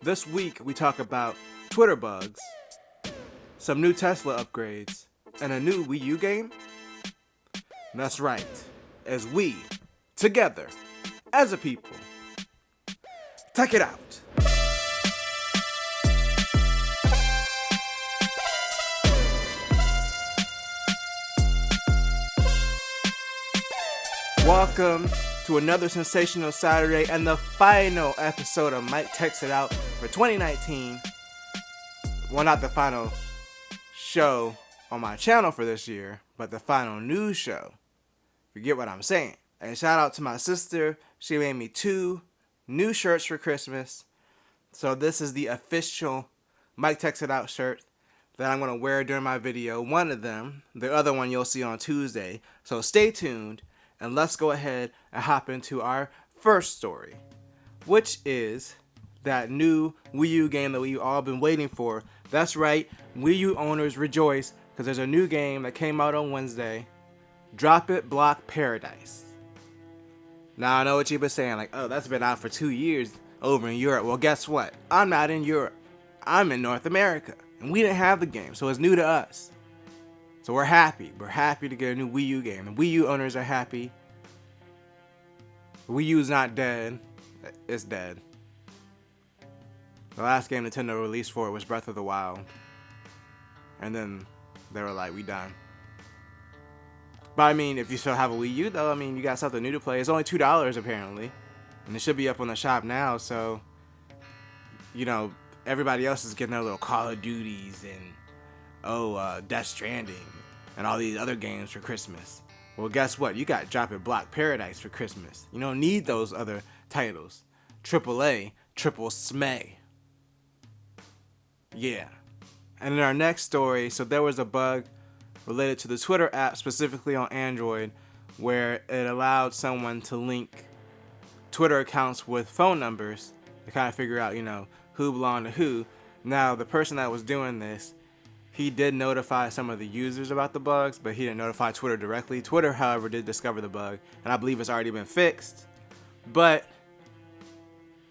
This week we talk about Twitter bugs, some new Tesla upgrades, and a new Wii U game. That's right, as we, together, as a people, check it out. Welcome to another sensational Saturday and the final episode of Mike Text It Out for 2019. Well, not the final show on my channel for this year, but the final news show. You get what I'm saying. And shout out to my sister. She made me 2 new shirts for Christmas. So this is the official Mike Text It Out shirt that I'm going to wear during my video. One of them, the other one you'll see on Tuesday. So stay tuned. And let's go ahead and hop into our first story, which is that new Wii U game that we've all been waiting for. That's right, Wii U owners rejoice because there's a new game that came out on Wednesday, Drop It Block Paradise. Now I know what you've been saying, like, oh, that's been out for 2 years over in Europe. Well, guess what? I'm not in Europe. I'm in North America, and we didn't have the game, so it's new to us. So we're happy. We're happy to get a new Wii U game. The Wii U owners are happy. Wii U's not dead. It's dead. The last game Nintendo released for it was Breath of the Wild. And then they were like, we done. But I mean, if you still have a Wii U though, I mean, you got something new to play. It's only $2 apparently. And it should be up on the shop now, so, you know, everybody else is getting their little Call of Duties and, Death Stranding and all these other games for Christmas. Well, guess what? You got Drop It Block Paradise for Christmas. You don't need those other titles. AAA, triple smay. Yeah. And in our next story, so there was a bug related to the Twitter app, specifically on Android, where it allowed someone to link Twitter accounts with phone numbers to kind of figure out, you know, who belonged to who. Now, the person that was doing this, he did notify some of the users about the bugs, but he didn't notify Twitter directly. Twitter, however, did discover the bug, and I believe it's already been fixed. But,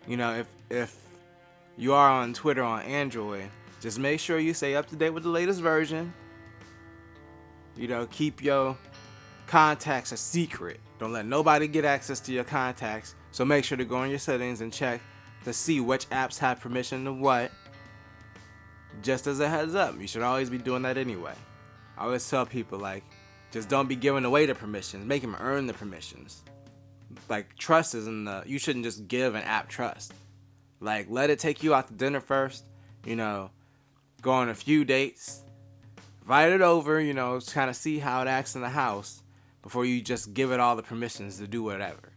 you know, if you are on Twitter on Android, just make sure you stay up to date with the latest version. You know, keep your contacts a secret. Don't let nobody get access to your contacts. So make sure to go in your settings and check to see which apps have permission to what. Just as a heads up, you should always be doing that anyway. I always tell people, like, just don't be giving away the permissions. Make them earn the permissions. Like, trust isn't you shouldn't just give an app trust. Like, let it take you out to dinner first, you know, go on a few dates, invite it over, you know, kind of see how it acts in the house before you just give it all the permissions to do whatever.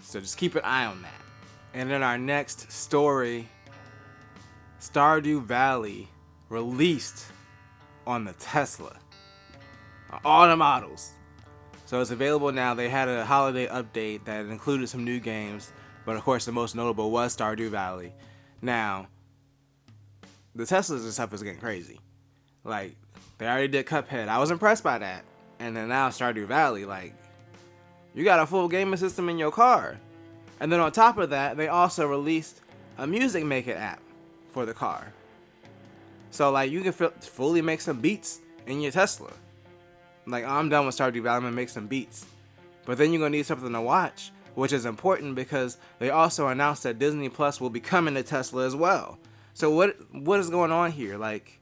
So just keep an eye on that. And in our next story, Stardew Valley released on the Tesla. All the models. So it's available now. They had a holiday update that included some new games, but of course the most notable was Stardew Valley. Now, the Teslas and stuff is getting crazy. Like, they already did Cuphead. I was impressed by that. And then now Stardew Valley, like, you got a full gaming system in your car. And then on top of that, they also released a music maker app for the car. So, like, you can fully make some beats in your Tesla. Like, I'm done with Stardew Valley, I'm gonna make some beats. But then you're gonna need something to watch, which is important because they also announced that Disney Plus will be coming to Tesla as well. So what is going on here? Like,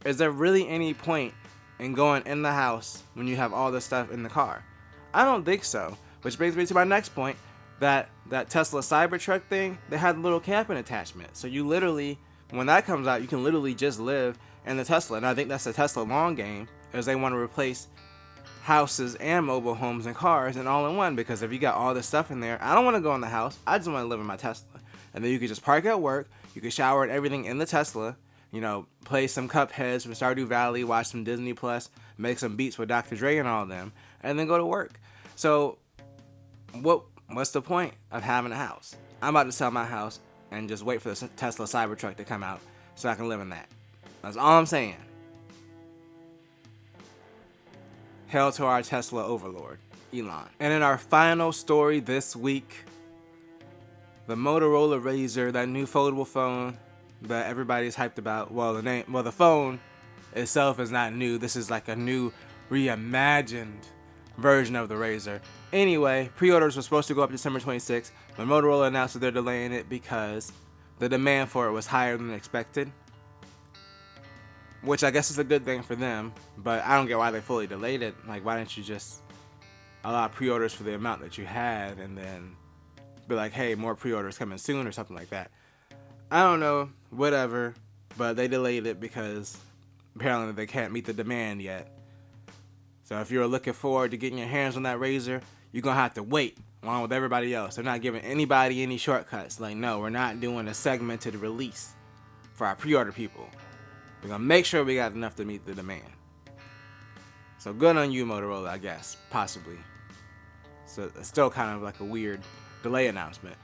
is there really any point in going in the house when you have all this stuff in the car? I don't think so. Which brings me to my next point. That Tesla Cybertruck thing, they had a little camping attachment. So you literally, when that comes out, you can literally just live in the Tesla. And I think that's the Tesla long game, is they want to replace houses and mobile homes and cars and all in one. Because if you got all this stuff in there, I don't want to go in the house. I just want to live in my Tesla. And then you could just park at work. You could shower and everything in the Tesla. You know, play some Cupheads from Stardew Valley, watch some Disney Plus, make some beats with Dr. Dre and all of them, and then go to work. So, what's the point of having a house? I'm about to sell my house and just wait for the Tesla Cybertruck to come out so I can live in that. That's all I'm saying. Hail to our Tesla overlord, Elon. And in our final story this week, the Motorola Razr, that new foldable phone that everybody's hyped about. Well, the phone itself is not new. This is like a new reimagined version of the Razr. Anyway, pre-orders were supposed to go up December 26th, but Motorola announced that they're delaying it because the demand for it was higher than expected. Which I guess is a good thing for them, but I don't get why they fully delayed it. Like, why didn't you just allow pre-orders for the amount that you had and then be like, hey, more pre-orders coming soon or something like that. I don't know, whatever, but they delayed it because apparently they can't meet the demand yet. So if you're looking forward to getting your hands on that Razr, you're going to have to wait along with everybody else. They're not giving anybody any shortcuts. Like, no, we're not doing a segmented release for our pre-order people. We're going to make sure we got enough to meet the demand. So good on you, Motorola, I guess. Possibly. So it's still kind of like a weird delay announcement.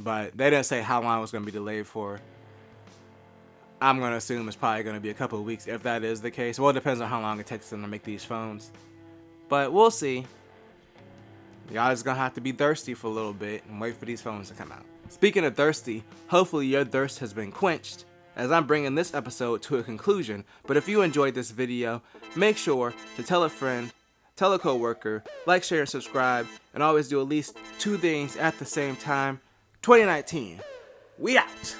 But they didn't say how long it was going to be delayed for. I'm going to assume it's probably going to be a couple of weeks if that is the case. Well, it depends on how long it takes them to make these phones. But we'll see. Y'all just going to have to be thirsty for a little bit and wait for these phones to come out. Speaking of thirsty, hopefully your thirst has been quenched as I'm bringing this episode to a conclusion. But if you enjoyed this video, make sure to tell a friend, tell a coworker, like, share, and subscribe, and always do at least 2 things at the same time. 2019, we out!